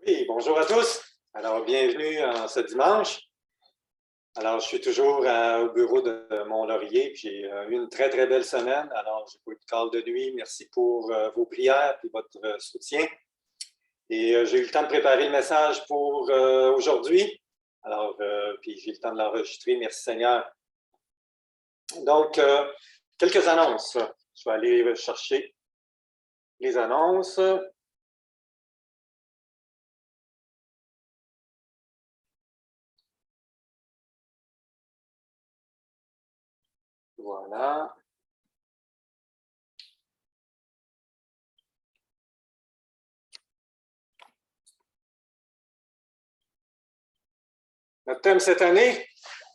Oui, bonjour à tous. Alors, bienvenue en ce dimanche. Alors, je suis toujours au bureau de Mont-Laurier, puis j'ai eu une très, très belle semaine. Alors, j'ai pas eu de call de nuit. Merci pour vos prières et votre soutien. Et j'ai eu le temps de préparer le message pour aujourd'hui. Alors, puis j'ai eu le temps de l'enregistrer. Merci Seigneur. Donc, quelques annonces. Je vais aller chercher les annonces. Voilà. Notre thème cette année,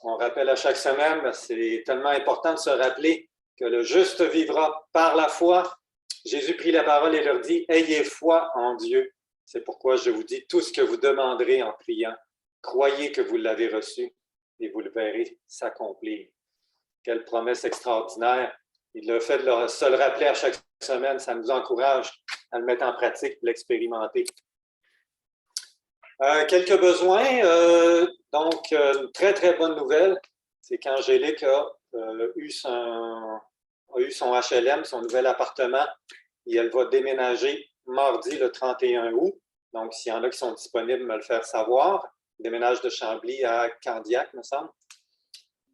on rappelle à chaque semaine, c'est tellement important de se rappeler que le juste vivra par la foi. Jésus prit la parole et leur dit, ayez foi en Dieu. C'est pourquoi je vous dis, tout ce que vous demanderez en priant, croyez que vous l'avez reçu et vous le verrez s'accomplir. Quelle promesse extraordinaire. Il le fait de se le rappeler à chaque semaine, ça nous encourage à le mettre en pratique, l'expérimenter. Quelques besoins. Donc, une très, très bonne nouvelle, c'est qu'Angélique a eu son HLM, son nouvel appartement, et elle va déménager mardi le 31 août. Donc, s'il y en a qui sont disponibles, me le faire savoir. Déménage de Chambly à Candiac, me semble.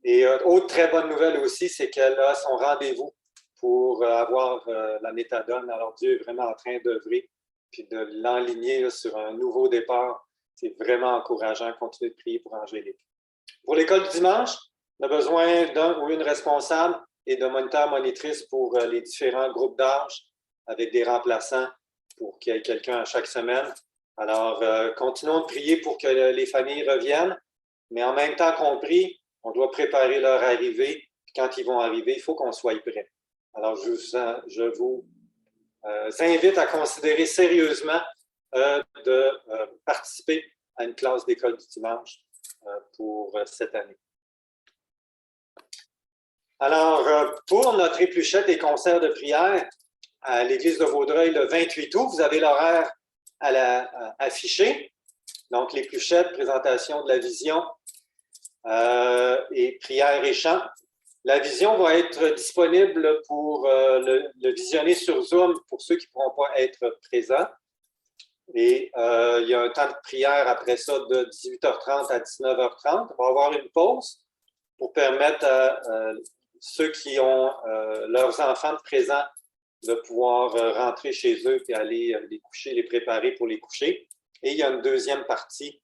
Et autre très bonne nouvelle aussi, c'est qu'elle a son rendez-vous pour avoir la méthadone. Alors, Dieu est vraiment en train d'œuvrer puis de l'enligner sur un nouveau départ. C'est vraiment encourageant. Continuez de prier pour Angélique. Pour l'école du dimanche, on a besoin d'un ou une responsable et de moniteur-monitrice pour les différents groupes d'âge avec des remplaçants pour qu'il y ait quelqu'un à chaque semaine. Alors, continuons de prier pour que les familles reviennent, mais en même temps qu'on prie, on doit préparer leur arrivée. Puis quand ils vont arriver, il faut qu'on soit prêts. Alors, je vous invite à considérer sérieusement de participer à une classe d'école du dimanche pour cette année. Alors, pour notre épluchette et concert de prière à l'église de Vaudreuil le 28 août, vous avez l'horaire affiché. Donc, l'épluchette, présentation de la vision et prière et chant. La vision va être disponible pour le visionner sur Zoom pour ceux qui ne pourront pas être présents. Et il y a un temps de prière après ça de 18h30 à 19h30. On va avoir une pause pour permettre à ceux qui ont leurs enfants présents de pouvoir rentrer chez eux et aller les coucher, les préparer pour les coucher. Et il y a une deuxième partie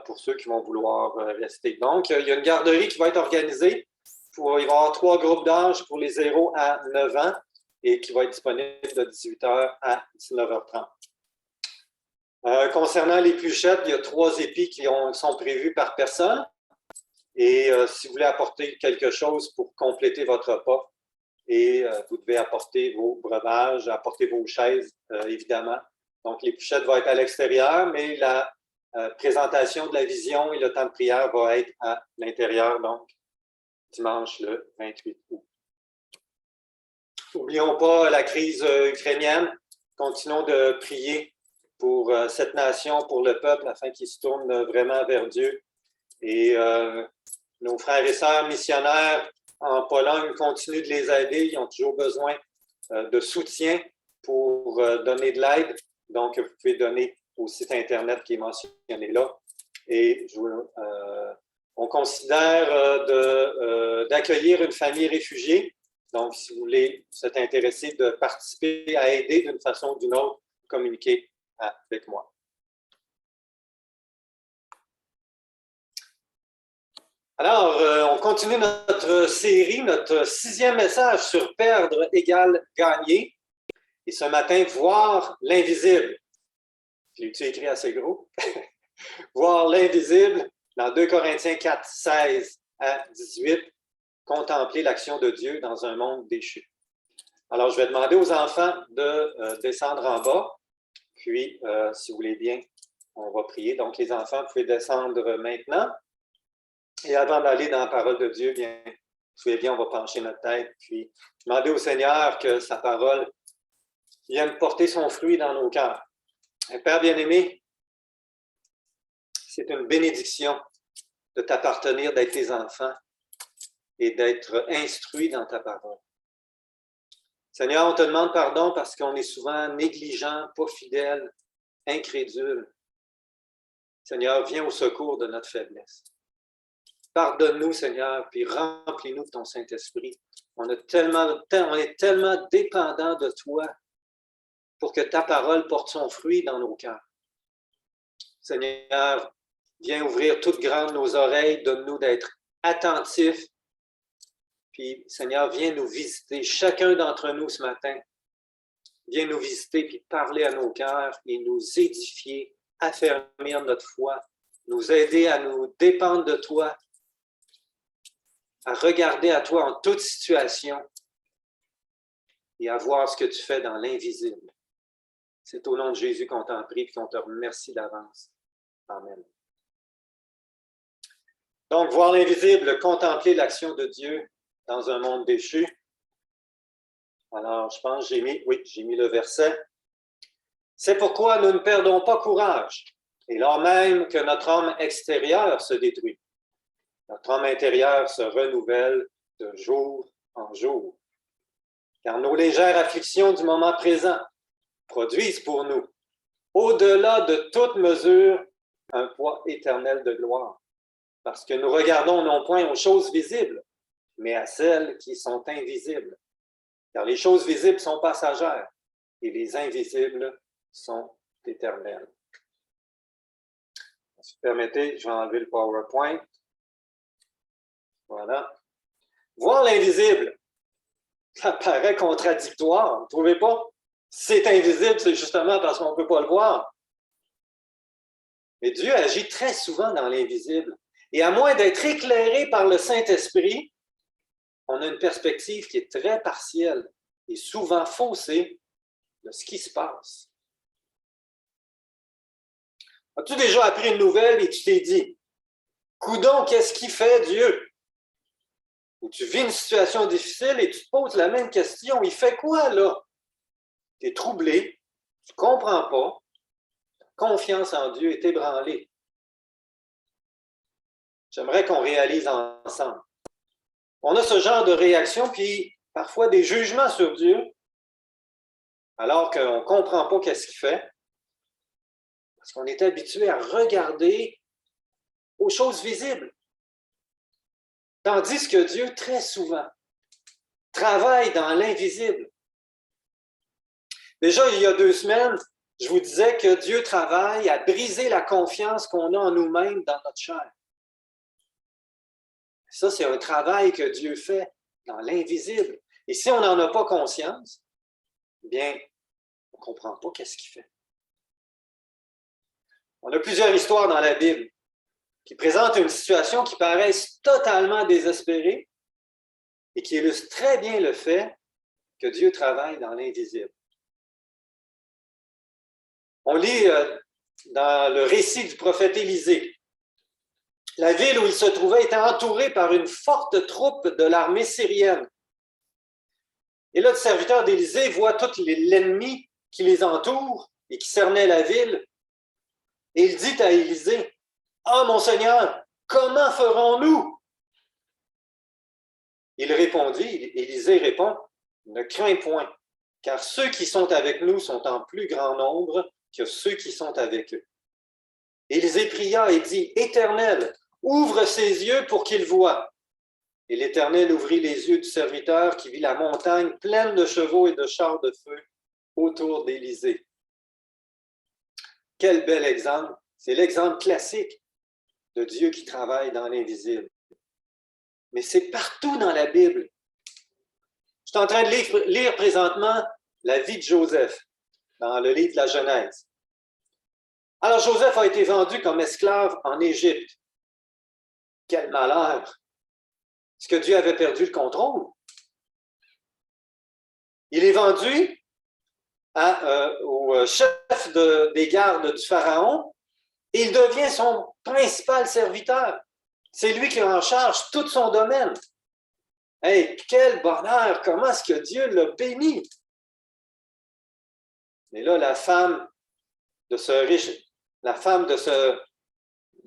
pour ceux qui vont vouloir rester. Donc, il y a une garderie qui va être organisée. Il va y avoir 3 groupes d'âge pour les 0 à 9 ans et qui va être disponible de 18h à 19h30. Concernant les pluchettes, il y a 3 épis qui sont prévus par personne. Et si vous voulez apporter quelque chose pour compléter votre repas, et vous devez apporter vos breuvages, apporter vos chaises, évidemment. Donc, les pluchettes vont être à l'extérieur, mais la présentation de la vision et le temps de prière va être à l'intérieur, donc dimanche le 28 août. N'oublions pas la crise ukrainienne. Continuons de prier pour cette nation, pour le peuple, afin qu'il se tourne vraiment vers Dieu. Et nos frères et sœurs missionnaires en Pologne continuent de les aider. Ils ont toujours besoin de soutien pour donner de l'aide. Donc, vous pouvez donner au site Internet qui est mentionné là. Et on considère d'accueillir une famille réfugiée. Donc, si vous voulez, vous êtes intéressé de participer à aider d'une façon ou d'une autre, communiquez avec moi. Alors, on continue notre série, notre 6e message sur perdre égale gagner. Et ce matin, voir l'invisible. Je l'ai-tu écrit assez gros? Voir l'invisible dans 2 Corinthiens 4, 16 à 18. Contempler l'action de Dieu dans un monde déchu. Alors, je vais demander aux enfants de descendre en bas. Puis, si vous voulez bien, on va prier. Donc, les enfants, vous pouvez descendre maintenant. Et avant d'aller dans la parole de Dieu, bien, vous savez bien, on va pencher notre tête, puis demander au Seigneur que sa parole vienne porter son fruit dans nos cœurs. Père bien-aimé, c'est une bénédiction de t'appartenir, d'être tes enfants et d'être instruit dans ta parole. Seigneur, on te demande pardon parce qu'on est souvent négligent, pas fidèle, incrédule. Seigneur, viens au secours de notre faiblesse. Pardonne-nous, Seigneur, puis remplis-nous de ton Saint-Esprit. On est tellement dépendants de toi pour que ta parole porte son fruit dans nos cœurs. Seigneur, viens ouvrir toutes grandes nos oreilles, donne-nous d'être attentifs. Puis, Seigneur, viens nous visiter, chacun d'entre nous ce matin. Viens nous visiter, puis parler à nos cœurs et nous édifier, affermir notre foi, nous aider à nous dépendre de toi, à regarder à toi en toute situation et à voir ce que tu fais dans l'invisible. C'est au nom de Jésus qu'on t'en prie et qu'on te remercie d'avance. Amen. Donc, voir l'invisible, contempler l'action de Dieu dans un monde déchu. Alors, je pense que j'ai mis le verset. C'est pourquoi nous ne perdons pas courage, et lors même que notre homme extérieur se détruit. Notre homme intérieur se renouvelle de jour en jour. Car nos légères afflictions du moment présent produisent pour nous, au-delà de toute mesure, un poids éternel de gloire. Parce que nous regardons non point aux choses visibles, mais à celles qui sont invisibles. Car les choses visibles sont passagères et les invisibles sont éternelles. Si vous permettez, je vais enlever le PowerPoint. Voilà. Voir l'invisible, ça paraît contradictoire, vous ne trouvez pas? C'est invisible, c'est justement parce qu'on ne peut pas le voir. Mais Dieu agit très souvent dans l'invisible. Et à moins d'être éclairé par le Saint-Esprit, on a une perspective qui est très partielle et souvent faussée de ce qui se passe. As-tu déjà appris une nouvelle et tu t'es dit, coudonc, qu'est-ce qu'il fait Dieu? Ou tu vis une situation difficile et tu te poses la même question, il fait quoi là? Tu es troublé, tu ne comprends pas, ta confiance en Dieu est ébranlée. J'aimerais qu'on réalise ensemble. On a ce genre de réaction, puis parfois des jugements sur Dieu, alors qu'on ne comprend pas qu'est-ce qu'il fait, parce qu'on est habitué à regarder aux choses visibles. Tandis que Dieu, très souvent, travaille dans l'invisible. Déjà, il y a 2 semaines, je vous disais que Dieu travaille à briser la confiance qu'on a en nous-mêmes dans notre chair. Ça, c'est un travail que Dieu fait dans l'invisible. Et si on n'en a pas conscience, eh bien, on ne comprend pas qu'est-ce qu'il fait. On a plusieurs histoires dans la Bible qui présentent une situation qui paraît totalement désespérée et qui illustre très bien le fait que Dieu travaille dans l'invisible. On lit dans le récit du prophète Élisée. La ville où il se trouvait était entourée par une forte troupe de l'armée syrienne. Et là, le serviteur d'Élisée voit tout l'ennemi qui les entoure et qui cernait la ville. Et il dit à Élisée, « Ah, mon Seigneur, comment ferons-nous? » Il répondit, Élisée répond, « Ne crains point, car ceux qui sont avec nous sont en plus grand nombre que ceux qui sont avec eux. » Élisée pria et dit, « Éternel, ouvre ses yeux pour qu'il voie. » Et l'Éternel ouvrit les yeux du serviteur qui vit la montagne pleine de chevaux et de chars de feu autour d'Élisée. Quel bel exemple! C'est l'exemple classique de Dieu qui travaille dans l'invisible. Mais c'est partout dans la Bible. Je suis en train de lire présentement la vie de Joseph dans le livre de la Genèse. Alors Joseph a été vendu comme esclave en Égypte. Quel malheur! Est-ce que Dieu avait perdu le contrôle? Il est vendu au chef des gardes du Pharaon et il devient son principal serviteur. C'est lui qui est en charge tout son domaine. Hey, quel bonheur! Comment est-ce que Dieu l'a béni? Mais là, la femme de ce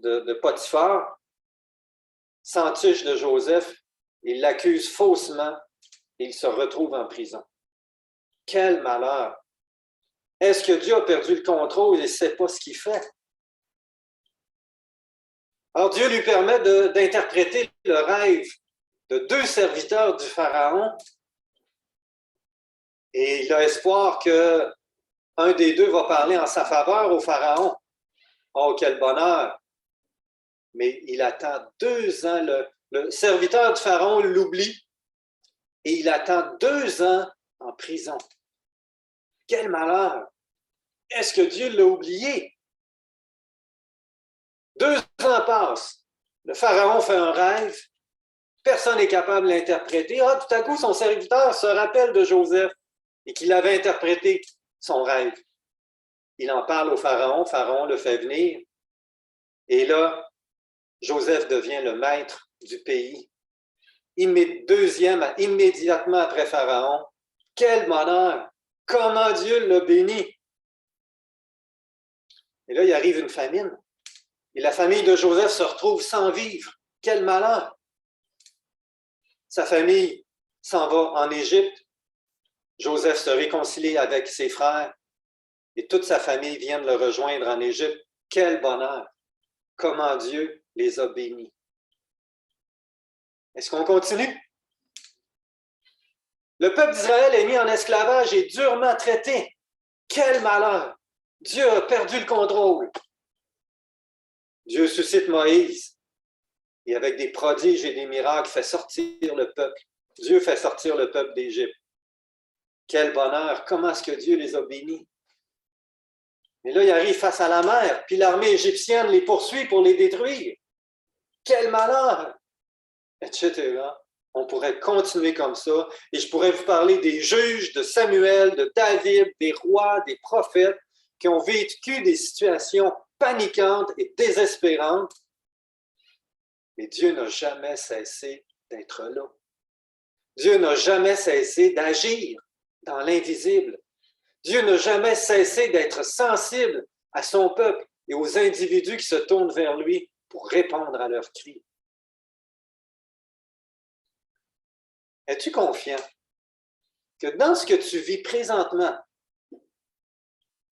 de Potiphar s'entiche de Joseph, il l'accuse faussement et il se retrouve en prison. Quel malheur! Est-ce que Dieu a perdu le contrôle et ne sait pas ce qu'il fait? Alors Dieu lui permet d'interpréter le rêve de 2 serviteurs du Pharaon et il a espoir qu'un des 2 va parler en sa faveur au Pharaon. Oh, quel bonheur! Mais il attend 2 ans. Le serviteur du Pharaon l'oublie et il attend 2 ans en prison. Quel malheur! Est-ce que Dieu l'a oublié? 2 ans passent. Le Pharaon fait un rêve. Personne n'est capable de l'interpréter. Ah, tout à coup, son serviteur se rappelle de Joseph et qu'il avait interprété son rêve. Il en parle au Pharaon. Pharaon le fait venir. Et là, Joseph devient le maître du pays. Immédiatement après Pharaon. Quel bonheur! Comment Dieu l'a béni! Et là, il arrive une famine. Et la famille de Joseph se retrouve sans vivre. Quel malheur! Sa famille s'en va en Égypte. Joseph se réconcilie avec ses frères et toute sa famille vient de le rejoindre en Égypte. Quel bonheur! Comment Dieu les a bénis. Est-ce qu'on continue? Le peuple d'Israël est mis en esclavage et durement traité. Quel malheur! Dieu a perdu le contrôle. Dieu suscite Moïse et avec des prodiges et des miracles fait sortir le peuple. Dieu fait sortir le peuple d'Égypte. Quel bonheur! Comment est-ce que Dieu les a bénis? Mais là, il arrive face à la mer, puis l'armée égyptienne les poursuit pour les détruire. Quel malheur! Etc. On pourrait continuer comme ça, et je pourrais vous parler des juges, de Samuel, de David, des rois, des prophètes, qui ont vécu des situations paniquantes et désespérantes. Mais Dieu n'a jamais cessé d'être là. Dieu n'a jamais cessé d'agir dans l'invisible. Dieu n'a jamais cessé d'être sensible à son peuple et aux individus qui se tournent vers lui pour répondre à leurs cris. Es-tu confiant que dans ce que tu vis présentement,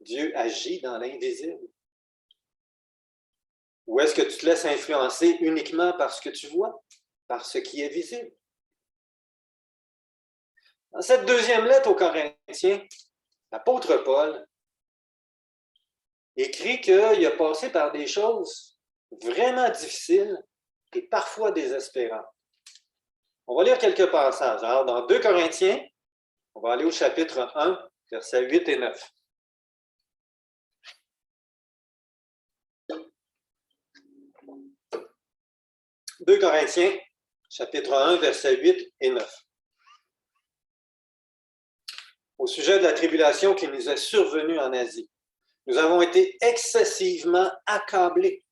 Dieu agit dans l'invisible? Ou est-ce que tu te laisses influencer uniquement par ce que tu vois, par ce qui est visible? Dans cette 2e lettre aux Corinthiens, l'apôtre Paul écrit qu'il a passé par des choses vraiment difficiles et parfois désespérantes. On va lire quelques passages. Alors, dans 2 Corinthiens, on va aller au chapitre 1, versets 8 et 9. « 2 Corinthiens, chapitre 1, versets 8 et 9. Au sujet de la tribulation qui nous est survenue en Asie, nous avons été excessivement accablés,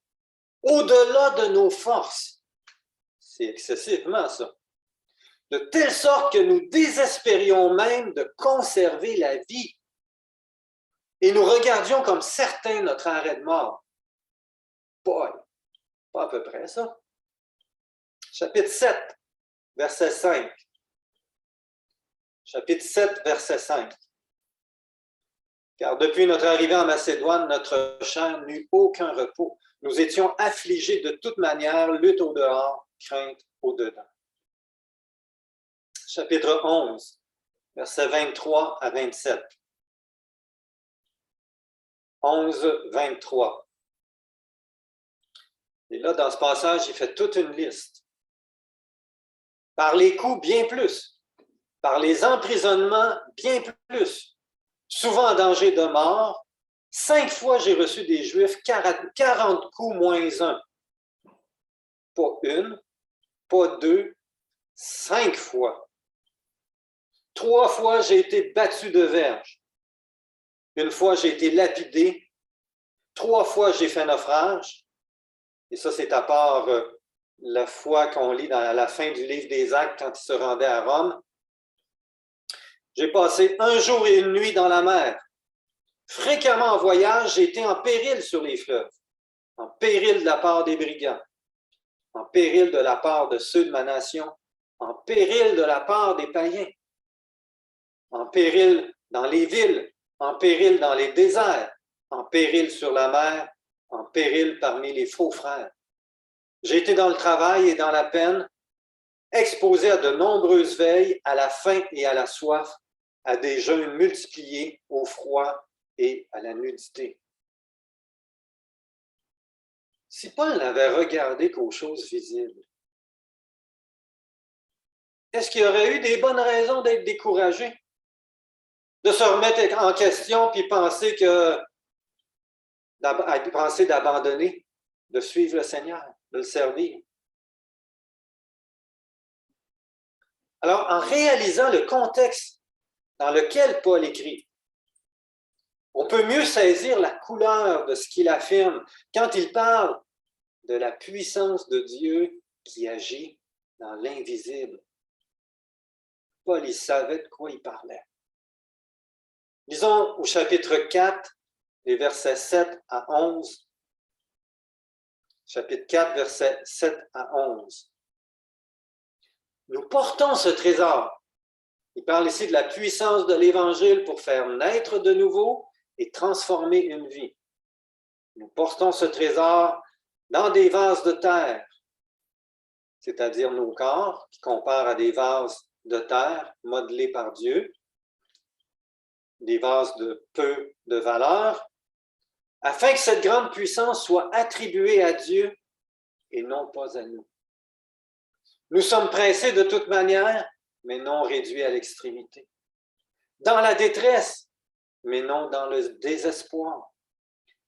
au-delà de nos forces. C'est excessivement ça. De telle sorte que nous désespérions même de conserver la vie. Et nous regardions comme certains notre arrêt de mort. Boy, pas à peu près ça. Chapitre 7, verset 5. Chapitre 7, verset 5. Car depuis notre arrivée en Macédoine, notre chair n'eut aucun repos. Nous étions affligés de toute manière, lutte au dehors, crainte au dedans. Chapitre 11, versets 23 à 27. 11, 23. Et là, dans ce passage, il fait toute une liste. Par les coups, bien plus. Par les emprisonnements, bien plus. Souvent en danger de mort. 5 fois, j'ai reçu des Juifs, 40 coups moins 1. Pas 1, pas 2, 5 fois. 3 fois, j'ai été battu de verge. 1 fois, j'ai été lapidé. 3 fois, j'ai fait naufrage. Et ça, c'est à part la fois qu'on lit à la fin du livre des Actes quand il se rendait à Rome. J'ai passé 1 jour et 1 nuit dans la mer. Fréquemment en voyage, j'ai été en péril sur les fleuves. en péril de la part des brigands, en péril de la part de ceux de ma nation, en péril de la part des païens, en péril dans les villes, en péril dans les déserts, en péril sur la mer, en péril parmi les faux frères. J'ai été dans le travail et dans la peine, exposé à de nombreuses veilles, à la faim et à la soif, à des jeûnes multipliés, au froid et à la nudité. Si Paul n'avait regardé qu'aux choses visibles, est-ce qu'il y aurait eu des bonnes raisons d'être découragé? De se remettre en question puis penser d'abandonner, de suivre le Seigneur, de le servir? Alors, en réalisant le contexte dans lequel Paul écrit, on peut mieux saisir la couleur de ce qu'il affirme quand il parle de la puissance de Dieu qui agit dans l'invisible. Paul, il savait de quoi il parlait. Lisons au chapitre 4, les versets 7 à 11. Chapitre 4, versets 7 à 11. Nous portons ce trésor. Il parle ici de la puissance de l'Évangile pour faire naître de nouveau et transformer une vie. Nous portons ce trésor dans des vases de terre, c'est-à-dire nos corps, qui comparent à des vases de terre modelés par Dieu, des vases de peu de valeur, afin que cette grande puissance soit attribuée à Dieu et non pas à nous. Nous sommes pressés de toute manière, mais non réduits à l'extrémité. Dans la détresse, mais non dans le désespoir.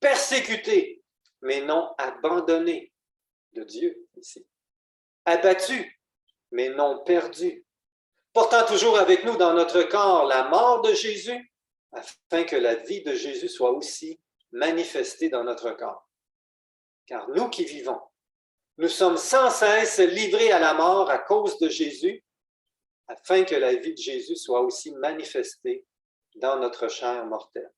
Persécutés, mais non abandonnés de Dieu ici. Abattus, mais non perdus. Portant toujours avec nous dans notre corps la mort de Jésus, afin que la vie de Jésus soit aussi manifestée dans notre corps. Car nous qui vivons, nous sommes sans cesse livrés à la mort à cause de Jésus, afin que la vie de Jésus soit aussi manifestée dans notre chair mortelle.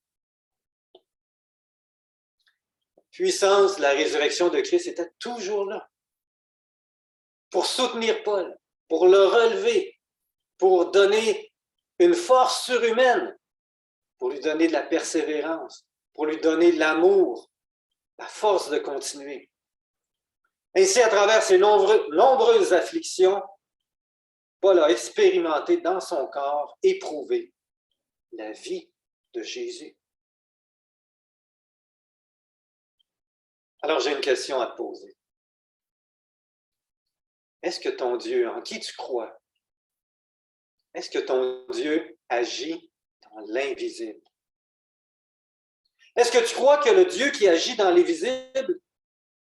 La puissance de la résurrection de Christ était toujours là pour soutenir Paul, pour le relever, pour donner une force surhumaine, pour lui donner de la persévérance, pour lui donner de l'amour, la force de continuer. Ainsi, à travers ces nombreuses afflictions, Paul a expérimenté dans son corps, éprouvé la vie de Jésus. Alors, j'ai une question à te poser. Est-ce que ton Dieu, en qui tu crois, est-ce que ton Dieu agit dans l'invisible? Est-ce que tu crois que le Dieu qui agit dans l'invisible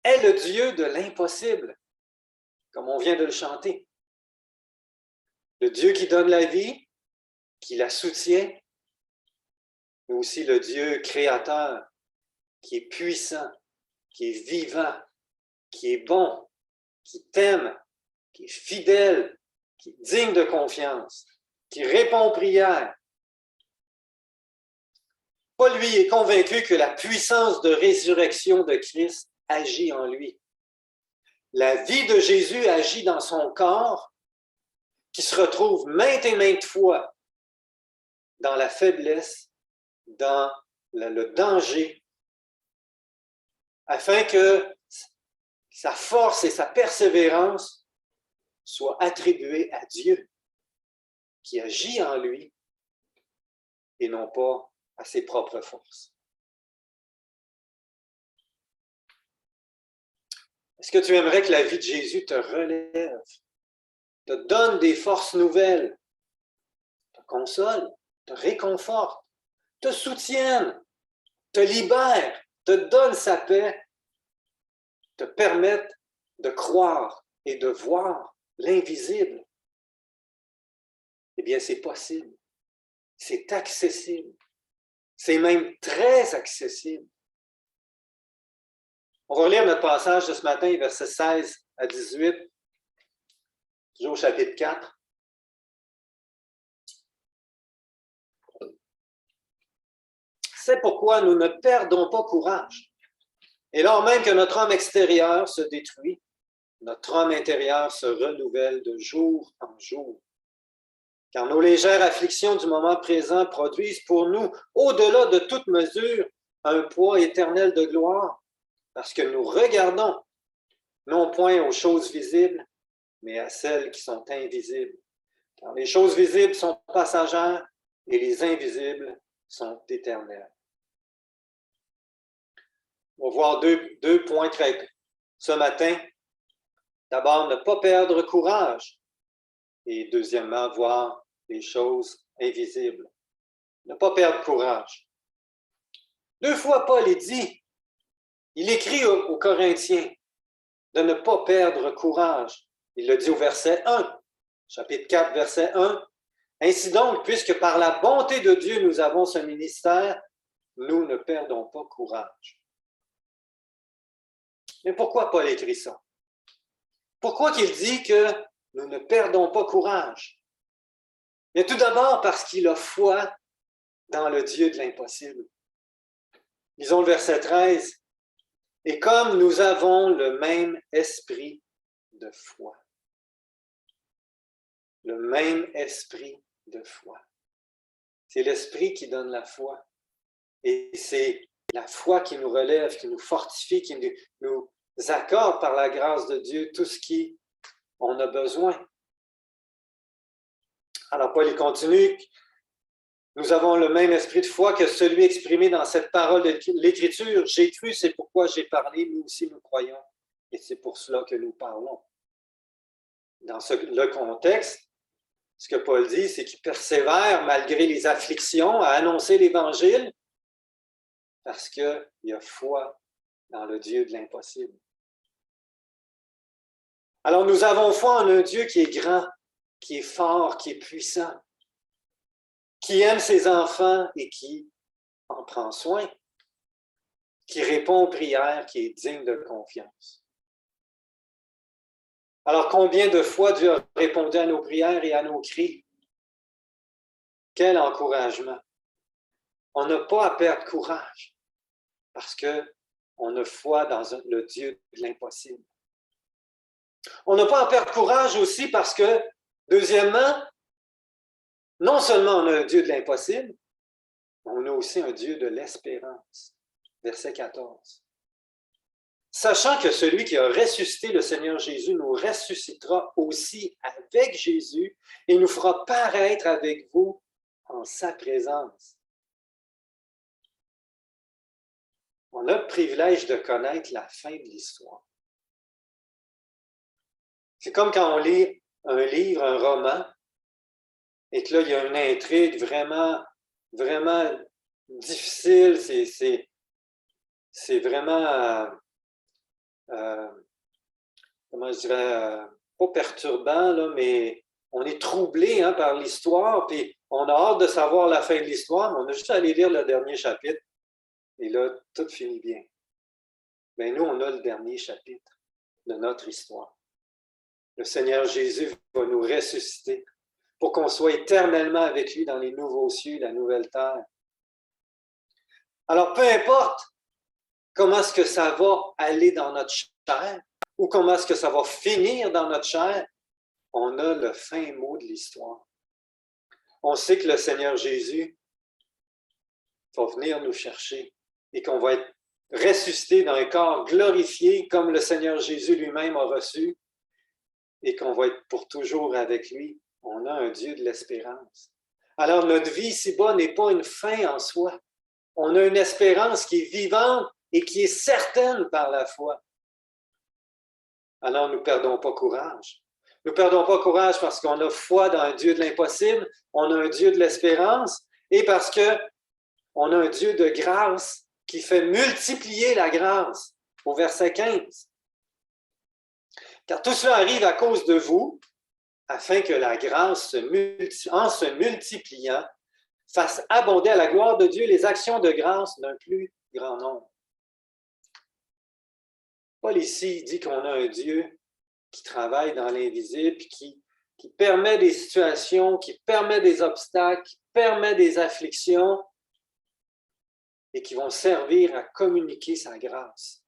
est le Dieu de l'impossible, comme on vient de le chanter? Le Dieu qui donne la vie, qui la soutient, mais aussi le Dieu créateur, qui est puissant, qui est vivant, qui est bon, qui t'aime, qui est fidèle, qui est digne de confiance, qui répond aux prières. Paul, lui, est convaincu que la puissance de résurrection de Christ agit en lui. La vie de Jésus agit dans son corps, qui se retrouve maintes et maintes fois dans la faiblesse, dans le danger, afin que sa force et sa persévérance soient attribuées à Dieu, qui agit en lui, et non pas à ses propres forces. Est-ce que tu aimerais que la vie de Jésus te relève, te donne des forces nouvelles, te console, te réconforte, te soutienne, te libère, te donne sa paix, te permette de croire et de voir l'invisible? Eh bien, c'est possible. C'est accessible. C'est même très accessible. On va lire notre passage de ce matin, versets 16 à 18, toujours au chapitre 4. C'est pourquoi nous ne perdons pas courage. Et lors même que notre homme extérieur se détruit, notre homme intérieur se renouvelle de jour en jour. Car nos légères afflictions du moment présent produisent pour nous, au-delà de toute mesure, un poids éternel de gloire, parce que nous regardons non point aux choses visibles, mais à celles qui sont invisibles. Car les choses visibles sont passagères et les invisibles sont éternelles. On va voir deux points très ce matin. D'abord, ne pas perdre courage. Et deuxièmement, voir les choses invisibles. Ne pas perdre courage. 2 fois, Paul il écrit aux Corinthiens de ne pas perdre courage. Il le dit au verset 1, chapitre 4, verset 1. Ainsi donc, puisque par la bonté de Dieu nous avons ce ministère, nous ne perdons pas courage. Mais pourquoi Paul écrit ça? Pourquoi qu'il dit que nous ne perdons pas courage? Mais tout d'abord parce qu'il a foi dans le Dieu de l'impossible. Lisons le verset 13. Et comme nous avons le même esprit de foi. Le même esprit de foi. C'est l'esprit qui donne la foi. Et c'est la foi qui nous relève, qui nous fortifie, qui nous accorde par la grâce de Dieu tout ce qu'on a besoin. Alors Paul, il continue. Nous avons le même esprit de foi que celui exprimé dans cette parole de l'Écriture. J'ai cru, c'est pourquoi j'ai parlé, nous aussi nous croyons. Et c'est pour cela que nous parlons. Dans le contexte, ce que Paul dit, c'est qu'il persévère malgré les afflictions à annoncer l'Évangile parce qu'il a foi dans le Dieu de l'impossible. Alors nous avons foi en un Dieu qui est grand, qui est fort, qui est puissant, qui aime ses enfants et qui en prend soin, qui répond aux prières, qui est digne de confiance. Alors, combien de fois Dieu a répondu à nos prières et à nos cris? Quel encouragement! On n'a pas à perdre courage parce qu'on a foi dans le Dieu de l'impossible. On n'a pas à perdre courage aussi parce que, deuxièmement, non seulement on a un Dieu de l'impossible, on a aussi un Dieu de l'espérance. Verset 14. Sachant que celui qui a ressuscité le Seigneur Jésus nous ressuscitera aussi avec Jésus et nous fera paraître avec vous en sa présence. On a le privilège de connaître la fin de l'histoire. C'est comme quand on lit un livre, un roman, et que là, il y a une intrigue vraiment, vraiment difficile. C'est vraiment... comment je dirais, pas perturbant, là, mais on est troublé par l'histoire, puis on a hâte de savoir la fin de l'histoire, mais on a juste à aller lire le dernier chapitre, et là, tout finit bien. Mais nous, on a le dernier chapitre de notre histoire. Le Seigneur Jésus va nous ressusciter pour qu'on soit éternellement avec lui dans les nouveaux cieux, la nouvelle terre. Alors, peu importe comment est-ce que ça va aller dans notre chair ou comment est-ce que ça va finir dans notre chair, on a le fin mot de l'histoire. On sait que le Seigneur Jésus va venir nous chercher et qu'on va être ressuscité dans un corps glorifié comme le Seigneur Jésus lui-même a reçu et qu'on va être pour toujours avec lui. On a un Dieu de l'espérance. Alors, notre vie ici-bas n'est pas une fin en soi. On a une espérance qui est vivante et qui est certaine par la foi. Alors, nous ne perdons pas courage. Nous ne perdons pas courage parce qu'on a foi dans un Dieu de l'impossible, on a un Dieu de l'espérance et parce qu'on a un Dieu de grâce qui fait multiplier la grâce au verset 15. Car tout cela arrive à cause de vous, afin que la grâce, en se multipliant, fasse abonder à la gloire de Dieu les actions de grâce d'un plus grand nombre. Paul ici dit qu'on a un Dieu qui travaille dans l'invisible, qui permet des situations, qui permet des obstacles, qui permet des afflictions et qui vont servir à communiquer sa grâce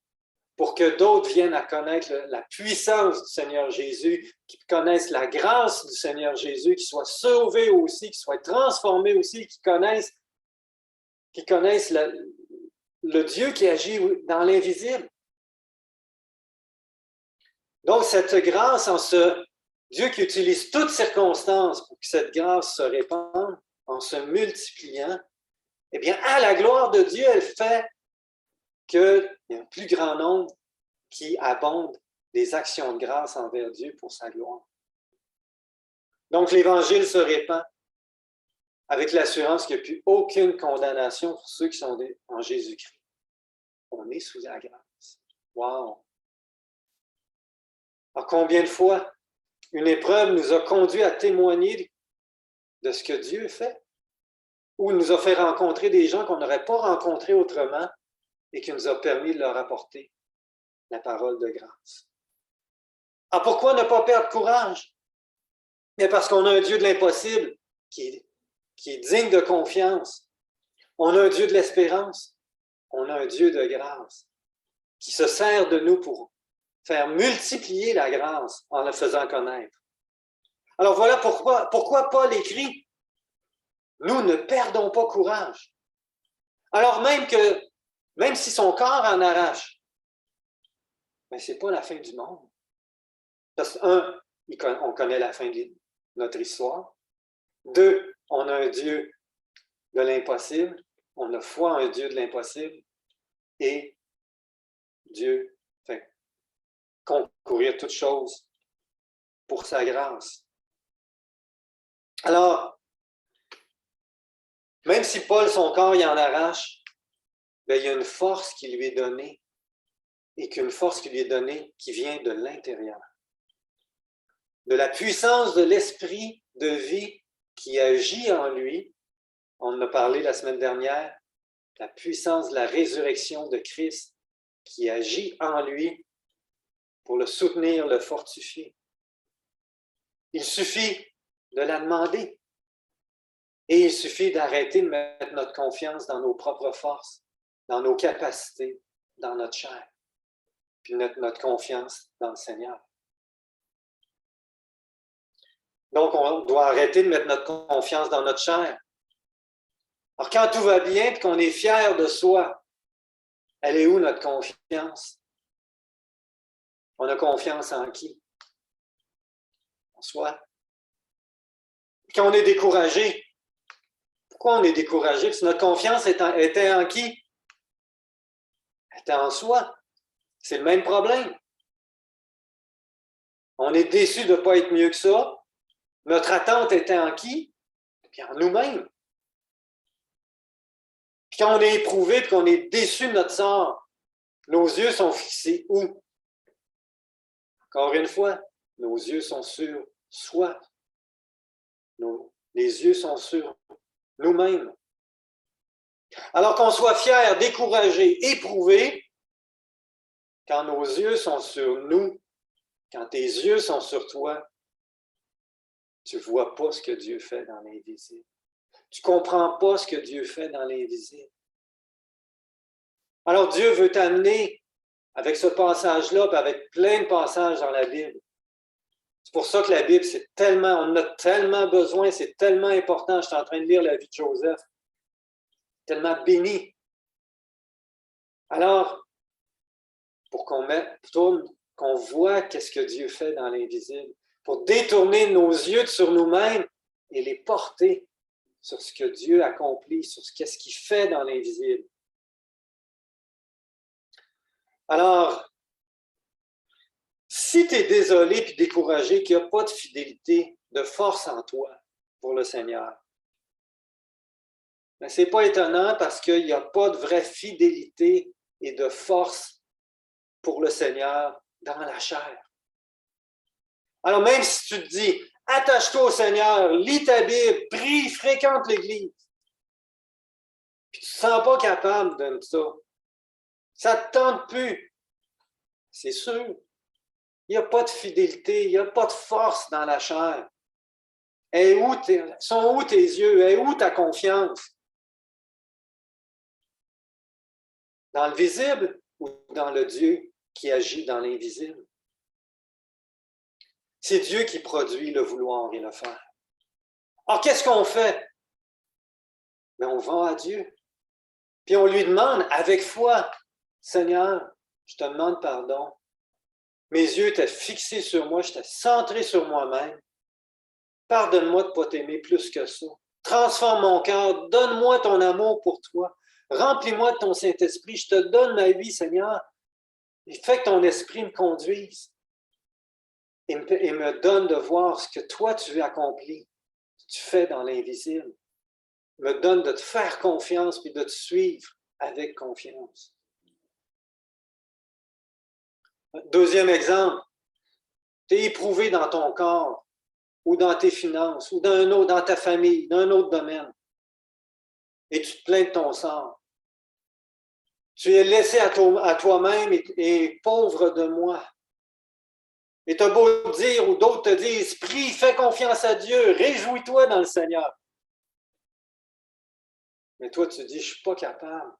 pour que d'autres viennent à connaître la puissance du Seigneur Jésus, qu'ils connaissent la grâce du Seigneur Jésus, qu'ils soient sauvés aussi, qu'ils soient transformés aussi, qu'ils connaissent le Dieu qui agit dans l'invisible. Donc, cette grâce en ce Dieu qui utilise toutes circonstances pour que cette grâce se répande en se multipliant, eh bien, à la gloire de Dieu, elle fait qu'il y a un plus grand nombre qui abondent des actions de grâce envers Dieu pour sa gloire. Donc, l'Évangile se répand avec l'assurance qu'il n'y a plus aucune condamnation pour ceux qui sont en Jésus-Christ. On est sous la grâce. Wow! Alors, combien de fois une épreuve nous a conduit à témoigner de ce que Dieu fait, ou nous a fait rencontrer des gens qu'on n'aurait pas rencontrés autrement et qui nous a permis de leur apporter la parole de grâce. Alors, pourquoi ne pas perdre courage? Mais parce qu'on a un Dieu de l'impossible qui est digne de confiance. On a un Dieu de l'espérance. On a un Dieu de grâce qui se sert de nous pour faire multiplier la grâce en la faisant connaître. Alors voilà pourquoi Paul écrit « Nous ne perdons pas courage ». Alors même si son corps en arrache, mais ce n'est pas la fin du monde. Parce que, on connaît la fin de notre histoire. 2, on a un Dieu de l'impossible. On a foi en un Dieu de l'impossible. Et Dieu fait concourir toutes choses pour sa grâce. Alors, même si Paul, son corps, il en arrache, bien, il y a une force qui lui est donnée et qu'une force qui lui est donnée qui vient de l'intérieur. De la puissance de l'esprit de vie qui agit en lui. On en a parlé la semaine dernière, la puissance de la résurrection de Christ qui agit en lui pour le soutenir, le fortifier. Il suffit de la demander et il suffit d'arrêter de mettre notre confiance dans nos propres forces, dans nos capacités, dans notre chair, puis mettre notre confiance dans le Seigneur. Donc, on doit arrêter de mettre notre confiance dans notre chair. Alors, quand tout va bien et qu'on est fier de soi, elle est où notre confiance? On a confiance en qui? En soi. Quand on est découragé, pourquoi on est découragé? Parce que notre confiance était en qui? Elle était en soi. C'est le même problème. On est déçu de ne pas être mieux que ça. Notre attente était en qui? Puis en nous-mêmes. Puis quand on est éprouvé et qu'on est déçu de notre sort, nos yeux sont fixés où? Encore une fois, nos yeux sont sur soi. Les yeux sont sur nous-mêmes. Alors qu'on soit fier, découragé, éprouvé, quand nos yeux sont sur nous, quand tes yeux sont sur toi, tu ne vois pas ce que Dieu fait dans l'invisible. Tu ne comprends pas ce que Dieu fait dans l'invisible. Alors Dieu veut t'amener avec ce passage-là, puis avec plein de passages dans la Bible. C'est pour ça que la Bible, on en a tellement besoin, c'est tellement important. Je suis en train de lire la vie de Joseph. Tellement béni. Alors, pour qu'on voit qu'est-ce que Dieu fait dans l'invisible, pour détourner nos yeux sur nous-mêmes et les porter sur ce que Dieu accomplit, sur qu'est-ce qu'il fait dans l'invisible. Alors, si tu es désolé et découragé, qu'il n'y a pas de fidélité, de force en toi pour le Seigneur, mais ce n'est pas étonnant parce qu'il n'y a pas de vraie fidélité et de force pour le Seigneur dans la chair. Alors même si tu te dis, attache-toi au Seigneur, lis ta Bible, prie, fréquente l'Église, puis tu ne te sens pas capable de ça, ça ne te tente plus, c'est sûr. Il n'y a pas de fidélité, il n'y a pas de force dans la chair. Sont où tes yeux? Est où ta confiance? Dans le visible ou dans le Dieu qui agit dans l'invisible. C'est Dieu qui produit le vouloir et le faire. Alors, qu'est-ce qu'on fait? Mais on va à Dieu. Puis on lui demande avec foi, Seigneur, je te demande pardon. Mes yeux étaient fixés sur moi, j'étais centré sur moi-même. Pardonne-moi de ne pas t'aimer plus que ça. Transforme mon cœur, donne-moi ton amour pour toi. Remplis-moi de ton Saint-Esprit, je te donne ma vie, Seigneur. Et fais que ton esprit me conduise et me donne de voir ce que toi tu accomplis, ce que tu fais dans l'invisible. Me donne de te faire confiance puis de te suivre avec confiance. Deuxième exemple, tu es éprouvé dans ton corps ou dans tes finances ou dans ta famille, dans un autre domaine et tu te plains de ton sort. Tu es laissé à toi-même et pauvre de moi. Et tu as beau dire ou d'autres te disent, prie, fais confiance à Dieu, réjouis-toi dans le Seigneur. Mais toi, tu dis, je ne suis pas capable.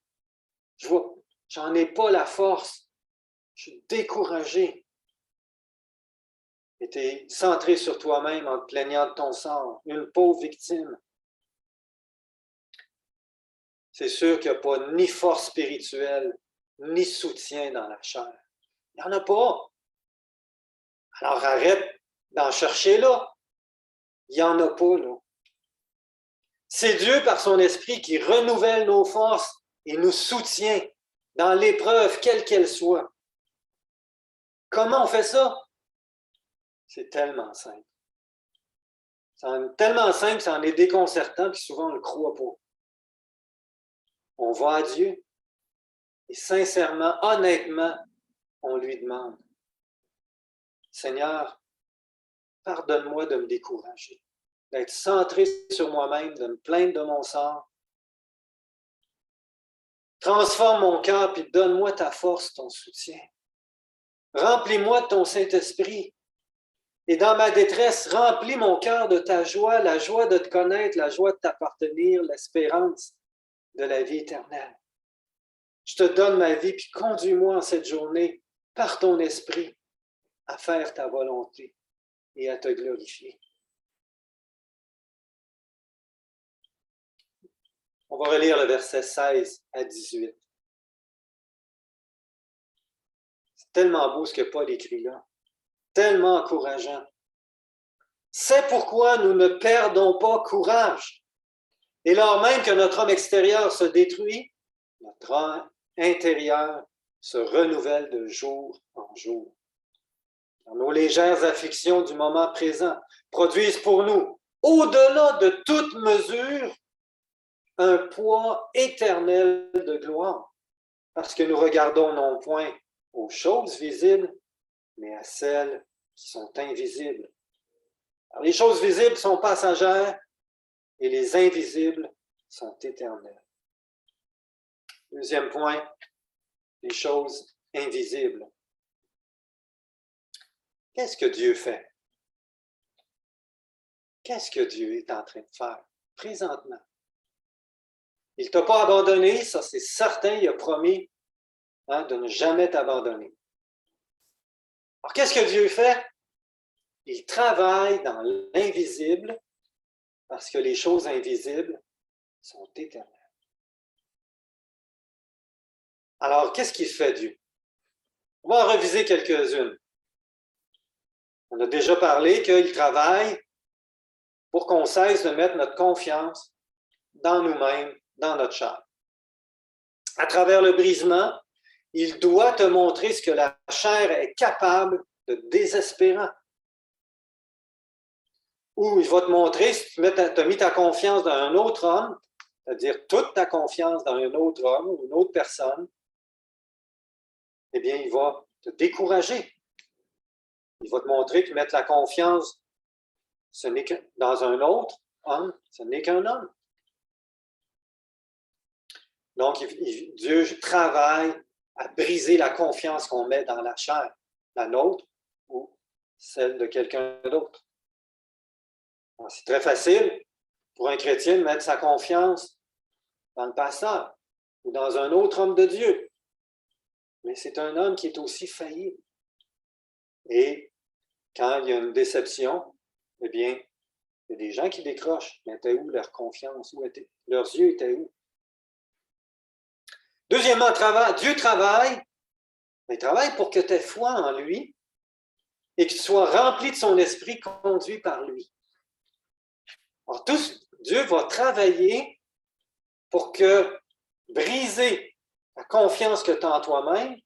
J'en ai pas la force. Je suis découragé. Et tu es centré sur toi-même en te plaignant de ton sort, une pauvre victime. C'est sûr qu'il n'y a pas ni force spirituelle, ni soutien dans la chair. Il n'y en a pas. Alors arrête d'en chercher là. Il n'y en a pas là. C'est Dieu par son esprit qui renouvelle nos forces et nous soutient dans l'épreuve, quelle qu'elle soit. Comment on fait ça? C'est tellement simple. C'est tellement simple, ça en est déconcertant, puis souvent on ne le croit pas. On va à Dieu et sincèrement, honnêtement, on lui demande, Seigneur, pardonne-moi de me décourager, d'être centré sur moi-même, de me plaindre de mon sort. Transforme mon cœur puis donne-moi ta force, ton soutien. Remplis-moi de ton Saint-Esprit. Et dans ma détresse, remplis mon cœur de ta joie, la joie de te connaître, la joie de t'appartenir, l'espérance de la vie éternelle. Je te donne ma vie, puis conduis-moi en cette journée par ton esprit à faire ta volonté et à te glorifier. On va relire le verset 16 à 18. C'est tellement beau ce que Paul écrit là. Tellement encourageant. C'est pourquoi nous ne perdons pas courage. Et lors même que notre homme extérieur se détruit, notre homme intérieur se renouvelle de jour en jour. Nos légères afflictions du moment présent produisent pour nous, au-delà de toute mesure, un poids éternel de gloire, parce que nous regardons non point aux choses visibles, mais à celles qui sont invisibles. Alors, les choses visibles sont passagères et les invisibles sont éternelles. Deuxième point, les choses invisibles. Qu'est-ce que Dieu fait? Qu'est-ce que Dieu est en train de faire présentement? Il ne t'a pas abandonné, ça c'est certain, il a promis de ne jamais t'abandonner. Alors qu'est-ce que Dieu fait? Il travaille dans l'invisible parce que les choses invisibles sont éternelles. Alors, qu'est-ce qu'il fait Dieu? On va en reviser quelques-unes. On a déjà parlé qu'il travaille pour qu'on cesse de mettre notre confiance dans nous-mêmes, dans notre chair. À travers le brisement, il doit te montrer ce que la chair est capable de désespérant. Ou il va te montrer, si tu as mis ta confiance dans un autre homme, c'est-à-dire toute ta confiance dans un autre homme ou une autre personne, eh bien, il va te décourager. Il va te montrer que mettre la confiance dans un autre homme, ce n'est qu'un homme. Donc, Dieu travaille à briser la confiance qu'on met dans la chair, la nôtre ou celle de quelqu'un d'autre. C'est très facile pour un chrétien de mettre sa confiance dans le pasteur ou dans un autre homme de Dieu. mais c'est un homme qui est aussi faillible. Et quand il y a une déception, eh bien, il y a des gens qui décrochent. Mais était où leur confiance? Leurs yeux étaient où? Deuxièmement, Dieu travaille. Il travaille pour que tu aies foi en lui et que tu sois rempli de son esprit, conduit par lui. Alors, Dieu va travailler pour briser la confiance que tu as en toi-même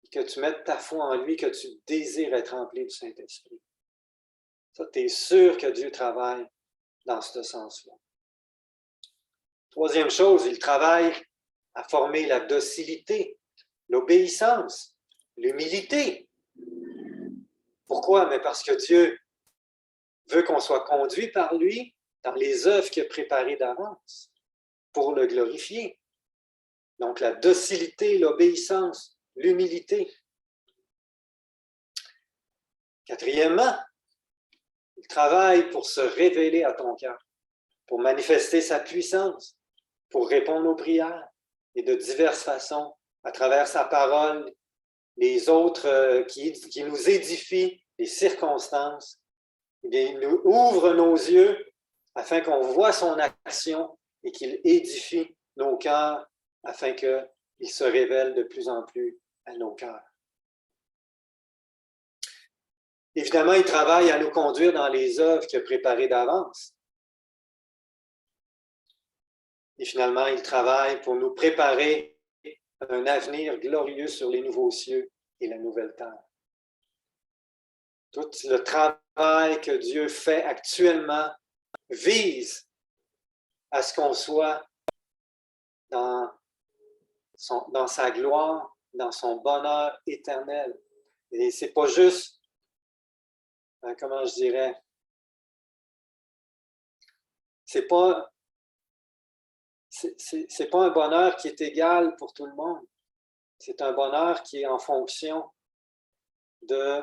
et que tu mettes ta foi en lui, que tu désires être rempli du Saint-Esprit. Ça, tu es sûr que Dieu travaille dans ce sens-là. Troisième chose, il travaille à former la docilité, l'obéissance, l'humilité. Pourquoi? Mais parce que Dieu veut qu'on soit conduit par lui dans les œuvres qu'il a préparées d'avance pour le glorifier. Donc, la docilité, l'obéissance, l'humilité. Quatrièmement, il travaille pour se révéler à ton cœur, pour manifester sa puissance, pour répondre aux prières et de diverses façons, à travers sa parole, les autres qui nous édifient, les circonstances. Eh bien, il nous ouvre nos yeux afin qu'on voit son action et qu'il édifie nos cœurs afin qu'il se révèle de plus en plus à nos cœurs. Évidemment, il travaille à nous conduire dans les œuvres qu'il a préparées d'avance. Et finalement, il travaille pour nous préparer un avenir glorieux sur les nouveaux cieux et la nouvelle terre. Tout le travail que Dieu fait actuellement vise à ce qu'on soit dans sa gloire, dans son bonheur éternel. Et c'est pas juste, comment je dirais, c'est pas un bonheur qui est égal pour tout le monde. C'est un bonheur qui est en fonction de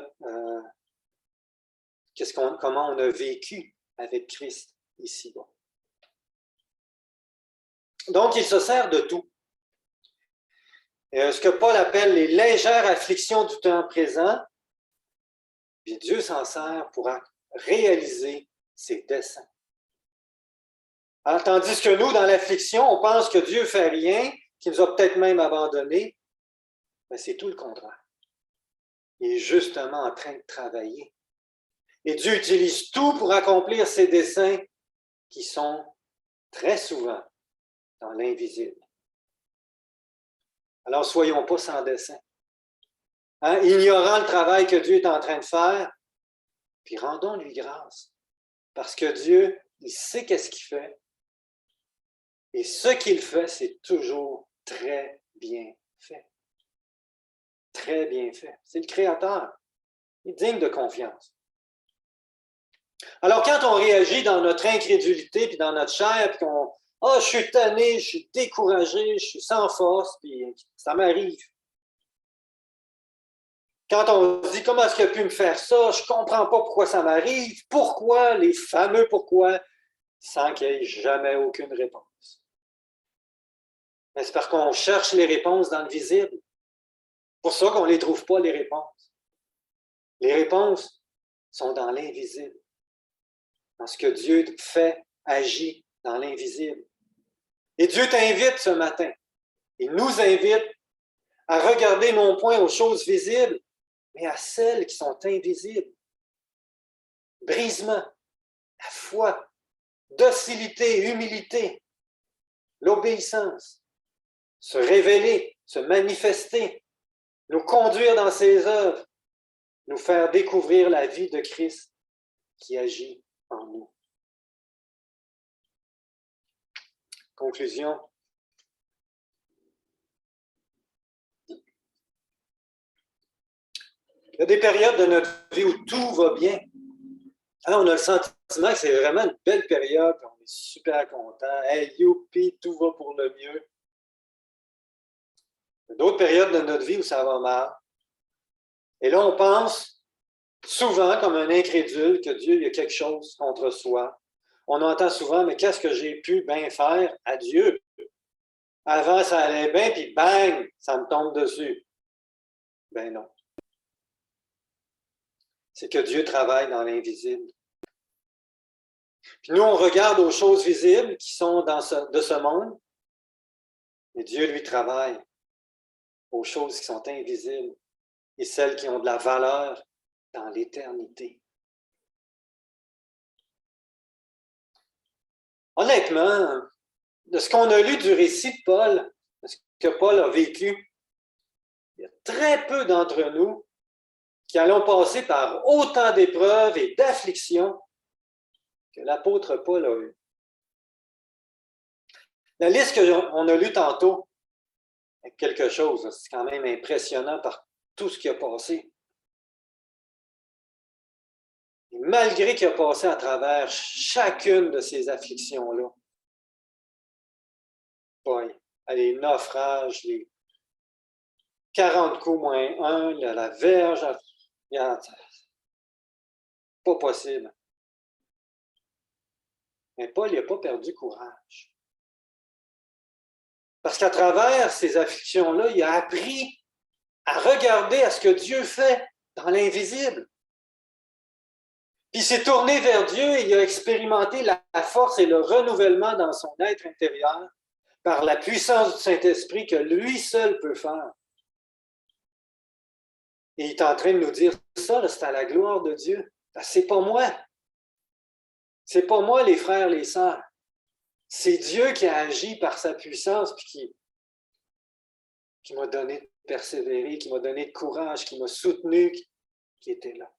comment on a vécu avec Christ ici-bas. Donc, il se sert de tout. Et ce que Paul appelle les légères afflictions du temps présent, puis Dieu s'en sert pour réaliser ses desseins. Alors, tandis que nous, dans l'affliction, on pense que Dieu ne fait rien, qu'il nous a peut-être même abandonnés, mais c'est tout le contraire. Il est justement en train de travailler. Et Dieu utilise tout pour accomplir ses desseins qui sont très souvent dans l'invisible. Alors, soyons pas sans dessein. Ignorant le travail que Dieu est en train de faire, puis rendons-lui grâce. Parce que Dieu, il sait qu'est-ce qu'il fait. Et ce qu'il fait, c'est toujours très bien fait. Très bien fait. C'est le Créateur. Il est digne de confiance. Alors, quand on réagit dans notre incrédulité, puis dans notre chair, puis qu'on « Ah, je suis tanné, je suis découragé, je suis sans force, puis ça m'arrive. » Quand on se dit « Comment est-ce qu'il a pu me faire ça? Je ne comprends pas pourquoi ça m'arrive. Pourquoi? » Les fameux « pourquoi ?» sans qu'il n'y ait jamais aucune réponse. Mais c'est parce qu'on cherche les réponses dans le visible. C'est pour ça qu'on ne les trouve pas, les réponses. Les réponses sont dans l'invisible. Dans ce que Dieu fait, agit dans l'invisible. Et Dieu t'invite ce matin. Il nous invite à regarder non point aux choses visibles, mais à celles qui sont invisibles. Brisement, la foi, docilité, humilité, l'obéissance, se révéler, se manifester, nous conduire dans ses œuvres, nous faire découvrir la vie de Christ qui agit en nous. Conclusion. Il y a des périodes de notre vie où tout va bien. On a le sentiment que c'est vraiment une belle période, on est super content. Hey, youpi, tout va pour le mieux. Il y a d'autres périodes de notre vie où ça va mal. Et là, on pense souvent, comme un incrédule, que Dieu, il y a quelque chose contre soi. On entend souvent, mais qu'est-ce que j'ai pu bien faire à Dieu? Avant, ça allait bien, puis bang, ça me tombe dessus. Ben non. C'est que Dieu travaille dans l'invisible. Puis nous, on regarde aux choses visibles qui sont de ce monde, et Dieu, lui, travaille aux choses qui sont invisibles et celles qui ont de la valeur dans l'éternité. Honnêtement, de ce qu'on a lu du récit de Paul, de ce que Paul a vécu, il y a très peu d'entre nous qui allons passer par autant d'épreuves et d'afflictions que l'apôtre Paul a eu. La liste qu'on a lue tantôt est quelque chose, c'est quand même impressionnant par tout ce qui a passé. Et malgré qu'il a passé à travers chacune de ces afflictions-là, les naufrages, les 40 coups moins 1, la verge, pas possible. Mais Paul n'a pas perdu courage. Parce qu'à travers ces afflictions-là, il a appris à regarder à ce que Dieu fait dans l'invisible. Puis il s'est tourné vers Dieu et il a expérimenté la force et le renouvellement dans son être intérieur par la puissance du Saint-Esprit que lui seul peut faire. Et il est en train de nous dire ça, c'est à la gloire de Dieu. C'est pas moi. C'est pas moi, les frères, les sœurs. C'est Dieu qui a agi par sa puissance puis qui m'a donné de persévérer, qui m'a donné de courage, qui m'a soutenu, qui était là.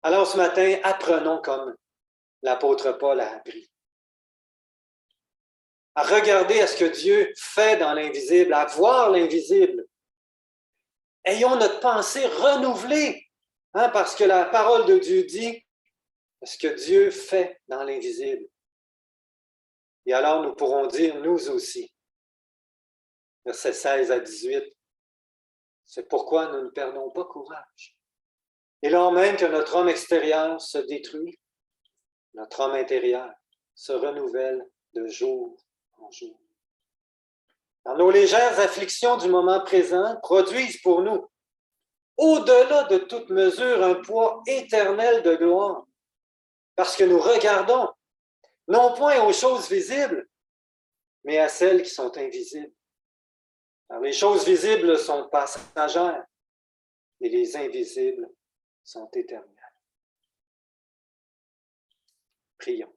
Alors ce matin, apprenons comme l'apôtre Paul a appris. À regarder à ce que Dieu fait dans l'invisible, à voir l'invisible. Ayons notre pensée renouvelée, parce que la parole de Dieu dit ce que Dieu fait dans l'invisible. Et alors nous pourrons dire, nous aussi, versets 16 à 18, c'est pourquoi nous ne perdons pas courage. Et lors même que notre homme extérieur se détruit, notre homme intérieur se renouvelle de jour en jour. Dans nos légères afflictions du moment présent produisent pour nous, au-delà de toute mesure, un poids éternel de gloire, parce que nous regardons, non point aux choses visibles, mais à celles qui sont invisibles. Alors, les choses visibles sont passagères, et les invisibles sont éternelles. Prions.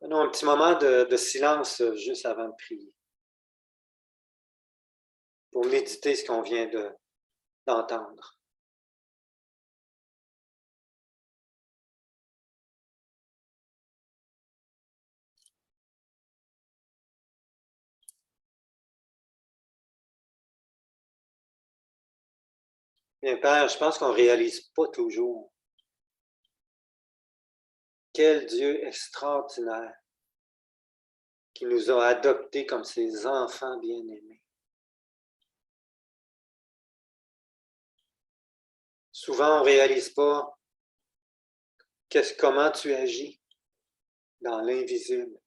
Prenons un petit moment de silence juste avant de prier, pour méditer ce qu'on vient d'entendre. Bien, Père, je pense qu'on ne réalise pas toujours quel Dieu extraordinaire qui nous a adoptés comme ses enfants bien-aimés. Souvent, on ne réalise pas comment tu agis dans l'invisible.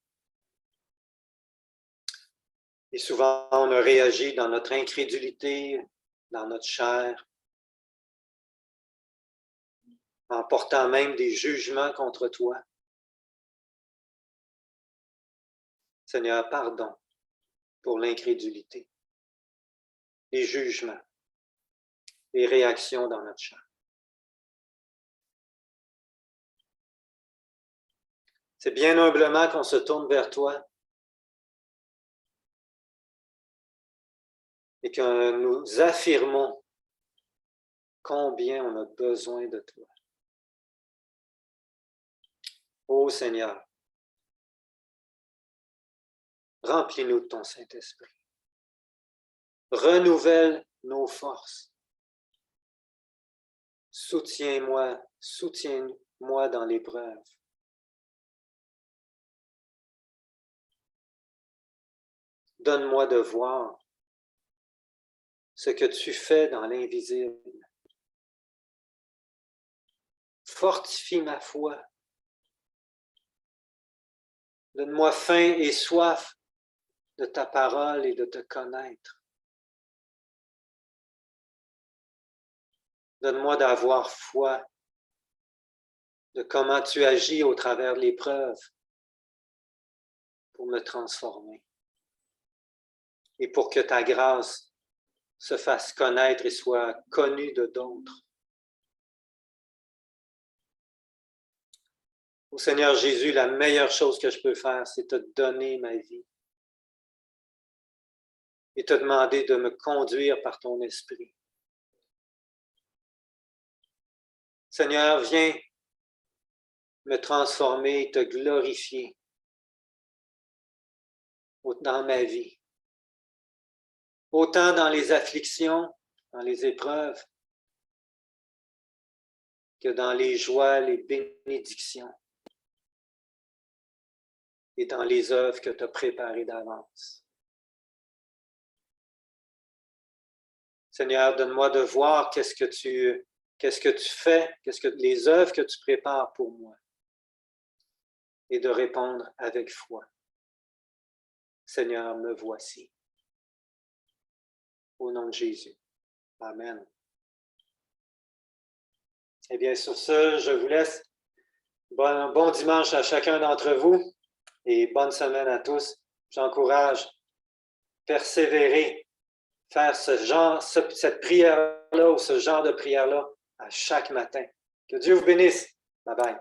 Et souvent, on a réagi dans notre incrédulité, dans notre chair, en portant même des jugements contre toi. Seigneur, pardon pour l'incrédulité, les jugements, les réactions dans notre chair. C'est bien humblement qu'on se tourne vers toi et que nous affirmons combien on a besoin de toi. Ô Seigneur, remplis-nous de ton Saint-Esprit. Renouvelle nos forces. Soutiens-moi dans l'épreuve. Donne-moi de voir ce que tu fais dans l'invisible. Fortifie ma foi. Donne-moi faim et soif de ta parole et de te connaître. Donne-moi d'avoir foi de comment tu agis au travers de l'épreuve pour me transformer. Et pour que ta grâce se fasse connaître et soit connue de d'autres. Ô Seigneur Jésus, la meilleure chose que je peux faire, c'est te donner ma vie et te demander de me conduire par ton esprit. Seigneur, viens me transformer et te glorifier dans ma vie. Autant dans les afflictions, dans les épreuves, que dans les joies, les bénédictions et dans les œuvres que tu as préparées d'avance. Seigneur, donne-moi de voir qu'est-ce que tu fais, les œuvres que tu prépares pour moi et de répondre avec foi. Seigneur, me voici. Au nom de Jésus. Amen. Eh bien, sur ce, je vous laisse. Bon dimanche à chacun d'entre vous et bonne semaine à tous. J'encourage, persévérer, faire cette prière-là ou ce genre de prière-là à chaque matin. Que Dieu vous bénisse. Bye bye.